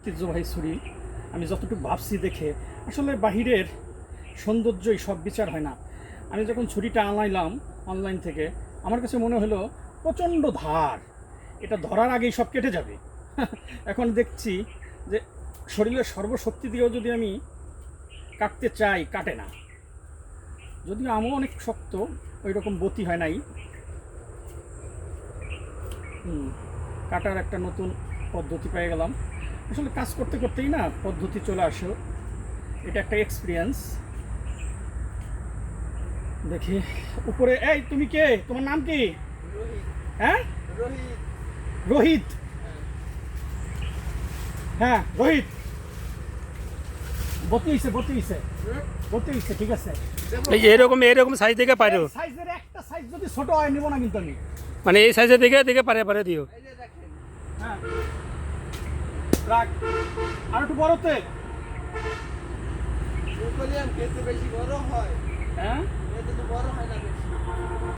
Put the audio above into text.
ঐতিহ্যবাহী ছুরি। আমি যতটুকু ভাবছি দেখে আসলে বাহিরের সৌন্দর্যই সব বিচার হয় না। আমি যখন ছুরিটা আনাইলাম অনলাইন থেকে, আমার কাছে মনে হলো প্রচণ্ড ধার, এটা ধরার আগেই সব কেটে যাবে। এখন দেখছি যে শরীরের সর্বশক্তি দিয়েও যদি আমি কাটতে চাই, কাটে না। যদিও আমও অনেক শক্ত, ওই রকম বতি হয় নাই। কাটার একটা নতুন পদ্ধতি পেয়ে গেলাম। আসলে কাজ করতে করতেই না পদ্ধতি চলে আসে, এটা একটা এক্সপিরিয়েন্স। দেখি উপরে, এই তুমি কে, তোমার নাম কি? হ্যাঁ, রোহিত। হ্যাঁ রোহিত, বতি হইছে, ঠিক আছে। এই এরকম এরকম সাইজ থেকে পারো, সাইজের একটা সাইজ যদি ছোট হয় নিব না কিন্তু আমি। মানে এই সাইজের দিকে দিকে পারে পারে দিও। হ্যাঁ রাখ, আর একটু বড়তে বেশি বড় হয়।